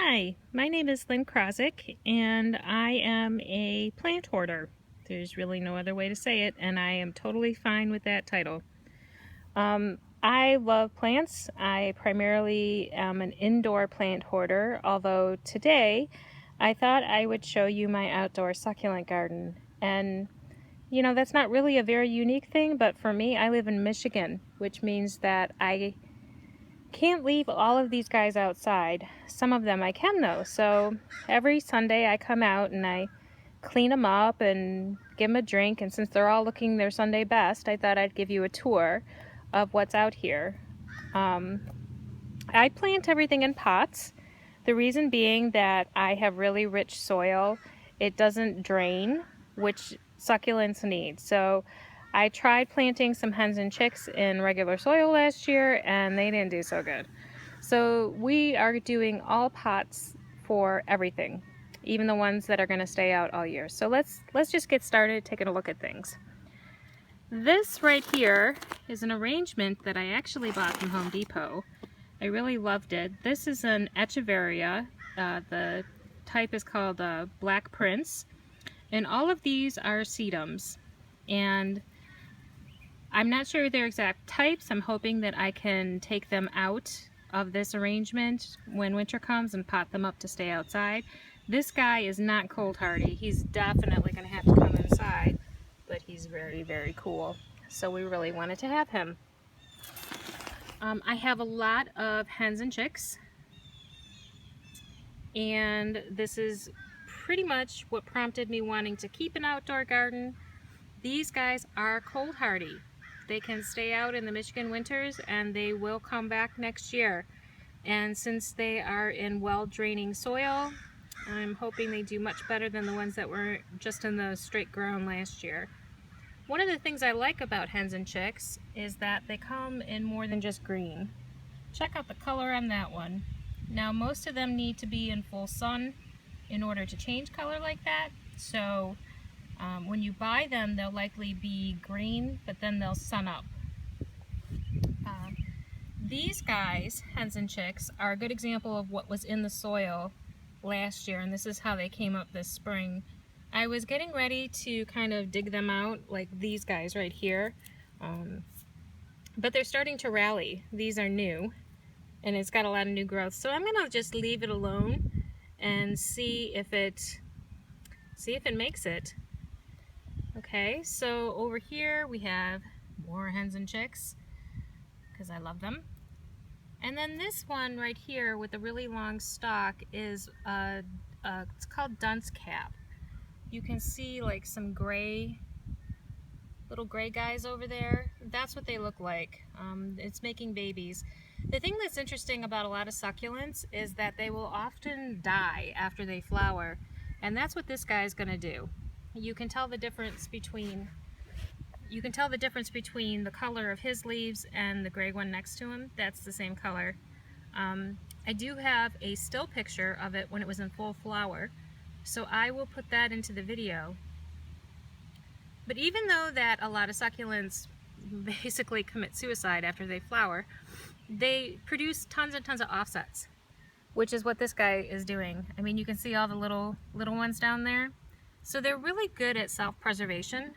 Hi, my name is Lynn Krawczyk and I am a plant hoarder. There's really no other way to say it, and I am totally fine with that title. I love plants. I primarily am an indoor plant hoarder, although today I thought I would show you my outdoor succulent garden. And you know, that's not really a very unique thing, but for me, I live in Michigan, which means that I can't leave all of these guys outside. Some of them I can though. So every Sunday I come out and I clean them up and give them a drink. And since they're all looking their Sunday best, I thought I'd give you a tour of what's out here. I plant everything in pots. The reason being that I have really rich soil. It doesn't drain, which succulents need. So I tried planting some hens and chicks in regular soil last year and they didn't do so good. So we are doing all pots for everything, even the ones that are going to stay out all year. So let's just get started taking a look at things. This right here is an arrangement that I actually bought from Home Depot. I really loved it. This is an echeveria. The type is called Black Prince. And all of these are sedums. And I'm not sure their exact types. I'm hoping that I can take them out of this arrangement when winter comes and pot them up to stay outside. This guy is not cold hardy. He's definitely going to have to come inside, but he's very, very cool. So we really wanted to have him. I have a lot of hens and chicks, and this is pretty much what prompted me wanting to keep an outdoor garden. These guys are cold hardy. They can stay out in the Michigan winters and they will come back next year. And since they are in well-draining soil, I'm hoping they do much better than the ones that were just in the straight ground last year. One of the things I like about hens and chicks is that they come in more than just green. Check out the color on that one. Now most of them need to be in full sun in order to change color like that. So when you buy them, they'll likely be green, but then they'll sun up. These guys, hens and chicks, are a good example of what was in the soil last year, and this is how they came up this spring. I was getting ready to kind of dig them out, like these guys right here, but they're starting to rally. These are new, and it's got a lot of new growth, so I'm gonna just leave it alone and see if it makes it. Okay, so over here we have more hens and chicks because I love them. And then this one right here with the really long stalk is it's called dunce cap. You can see like some gray, little gray guys over there. That's what they look like. It's making babies. The thing that's interesting about a lot of succulents is that they will often die after they flower, and that's what this guy is going to do. You can tell the difference between the color of his leaves and the gray one next to him. That's the same color. I do have a still picture of it when it was in full flower, so I will put that into the video. But even though that a lot of succulents basically commit suicide after they flower, they produce tons and tons of offsets, which is what this guy is doing. I mean, you can see all the little ones down there. So they're really good at self-preservation,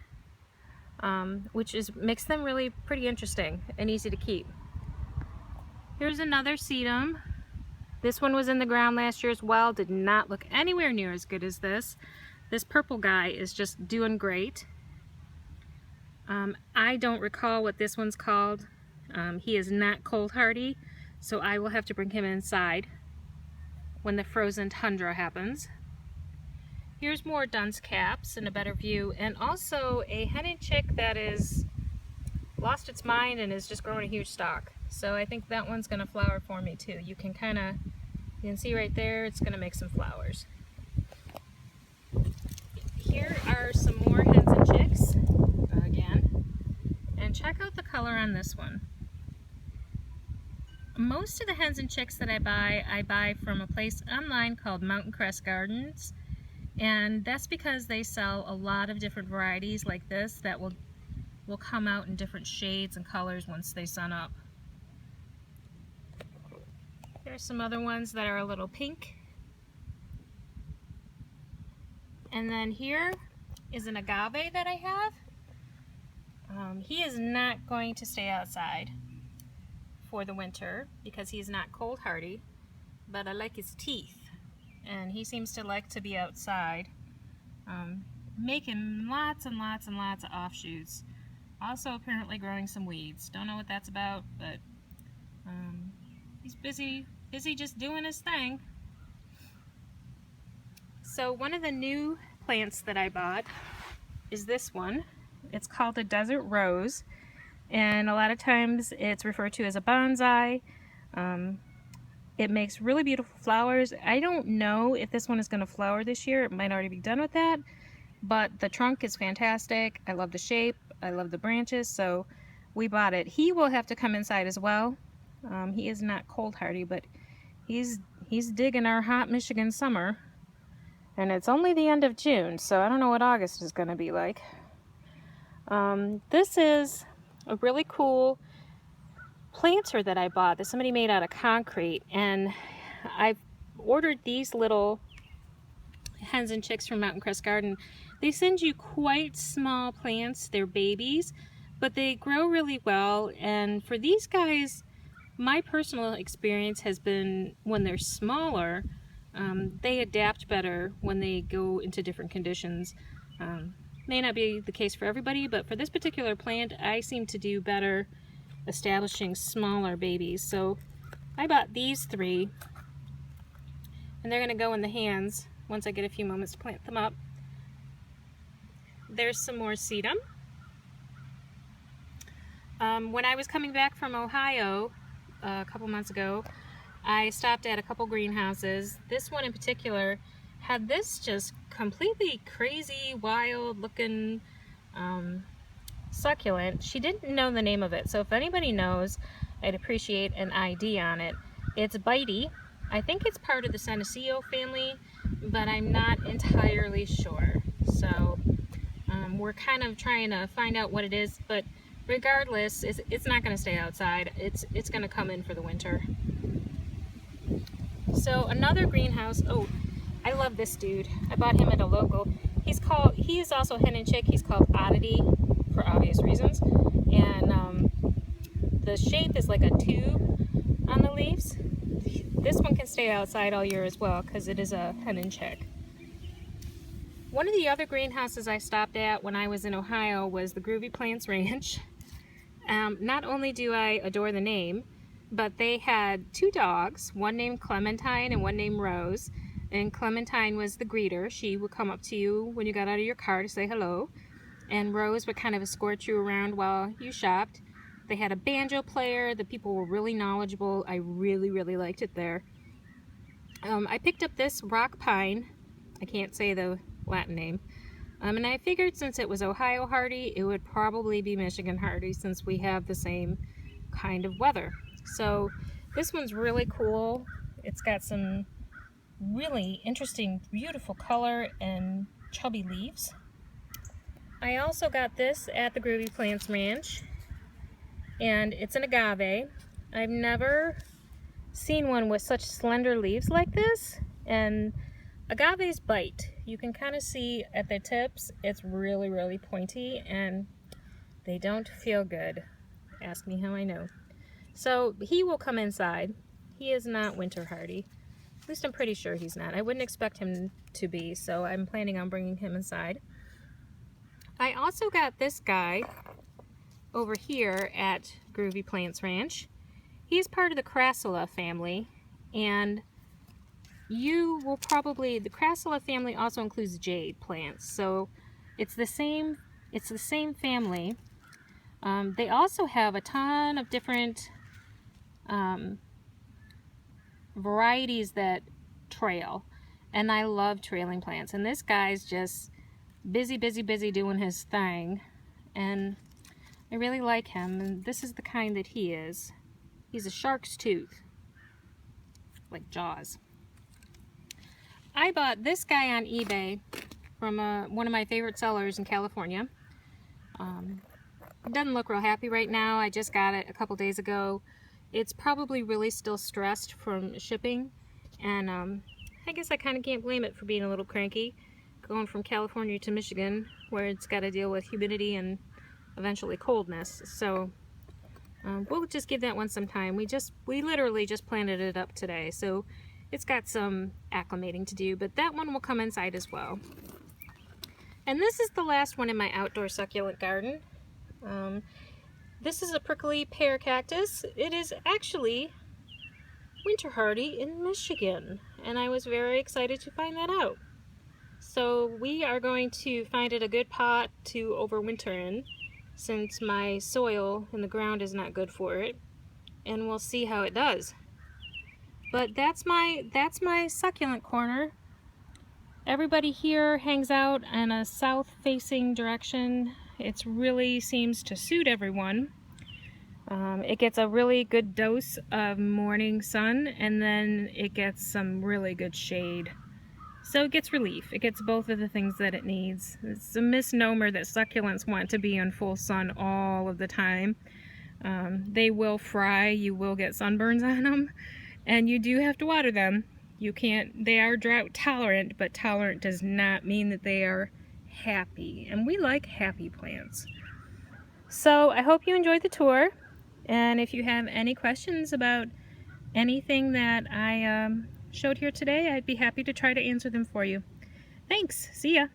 which makes them really pretty interesting and easy to keep. Here's another sedum. This one was in the ground last year as well. Did not look anywhere near as good as this. This purple guy is just doing great. I don't recall what this one's called. He is not cold hardy, so I will have to bring him inside when the frozen tundra happens. Here's more dunce caps in a better view, and also a hen and chick that is lost its mind and is just growing a huge stalk. So I think that one's going to flower for me too. You can see right there, it's going to make some flowers. Here are some more hens and chicks again, and check out the color on this one. Most of the hens and chicks that I buy from a place online called Mountain Crest Gardens. And that's because they sell a lot of different varieties like this that will come out in different shades and colors once they sun up. Here's some other ones that are a little pink And then here is an agave that I have. He is not going to stay outside for the winter because he's not cold hardy, but I like his teeth, and he seems to like to be outside, making lots and lots and lots of offshoots. Also apparently growing some weeds. Don't know what that's about, but he's busy just doing his thing. So one of the new plants that I bought is this one. It's called a desert rose, and a lot of times it's referred to as a bonsai. It makes really beautiful flowers. I don't know if this one is going to flower this year. It might already be done with that, but the trunk is fantastic. I love the shape. I love the branches, so we bought it. He will have to come inside as well. He is not cold hardy, but he's digging our hot Michigan summer, and it's only the end of June, so I don't know what August is going to be like. This is a really cool planter that I bought that somebody made out of concrete, and I've ordered these little hens and chicks from Mountain Crest Garden. They send you quite small plants. They're babies, but they grow really well. And for these guys, my personal experience has been when they're smaller, they adapt better when they go into different conditions. May not be the case for everybody, but for this particular plant, I seem to do better establishing smaller babies. So I bought these 3, and they're going to go in the hands once I get a few moments to plant them up. There's some more sedum. When I was coming back from Ohio a couple months ago, I stopped at a couple greenhouses. This one in particular had this just completely crazy, wild looking succulent. She didn't know the name of it, so if anybody knows, I'd appreciate an ID on it. It's bitey. I think it's part of the Senecio family, but I'm not entirely sure. So we're kind of trying to find out what it is, but regardless, it's not going to stay outside. It's going to come in for the winter. So another greenhouse. Oh, I love this dude. I bought him at a local. He is also hen and chick. He's called Oddity for obvious reasons. And the shape is like a tube on the leaves. This one can stay outside all year as well because it is a hen and chick. One of the other greenhouses I stopped at when I was in Ohio was the Groovy Plants Ranch. Not only do I adore the name, but they had 2 dogs, one named Clementine and one named Rose. And Clementine was the greeter. She would come up to you when you got out of your car to say hello. And Rose would kind of escort you around while you shopped. They had a banjo player. The people were really knowledgeable. I really, really liked it there. I picked up this rock pine. I can't say the Latin name. And I figured since it was Ohio hardy, it would probably be Michigan hardy since we have the same kind of weather. So this one's really cool. It's got some really interesting, beautiful color and chubby leaves. I also got this at the Groovy Plants Ranch, and it's an agave. I've never seen one with such slender leaves like this, and agaves bite. You can kind of see at the tips, it's really, really pointy, and they don't feel good. Ask me how I know. So he will come inside. He is not winter hardy. At least I'm pretty sure he's not. I wouldn't expect him to be, so I'm planning on bringing him inside. I also got this guy over here at Groovy Plants Ranch. He's part of the Crassula family, and you will probably, the Crassula family also includes jade plants, so it's the same family. They also have a ton of different varieties that trail, and I love trailing plants, and this guy's just busy doing his thing, and I really like him. And this is the kind that he is. He's a shark's tooth, like Jaws. I bought this guy on eBay from one of my favorite sellers in California. It doesn't look real happy right now. I just got it a couple days ago. It's probably really still stressed from shipping, and I guess I kind of can't blame it for being a little cranky. going from California to Michigan, where it's got to deal with humidity and eventually coldness. So we'll just give that one some time. We literally just planted it up today, so it's got some acclimating to do, but that one will come inside as well. And this is the last one in my outdoor succulent garden. This is a prickly pear cactus. It is actually winter hardy in Michigan, and I was very excited to find that out. So we are going to find it a good pot to overwinter in, since my soil in the ground is not good for it, and we'll see how it does. But that's my succulent corner. Everybody here hangs out in a south-facing direction. It really seems to suit everyone. It gets a really good dose of morning sun, and then it gets some really good shade. So it gets relief. It gets both of the things that it needs. It's a misnomer that succulents want to be in full sun all of the time. They will fry, you will get sunburns on them, and you do have to water them. They are drought tolerant, but tolerant does not mean that they are happy. And we like happy plants. So I hope you enjoyed the tour. And if you have any questions about anything that I showed here today, I'd be happy to try to answer them for you. Thanks. See ya.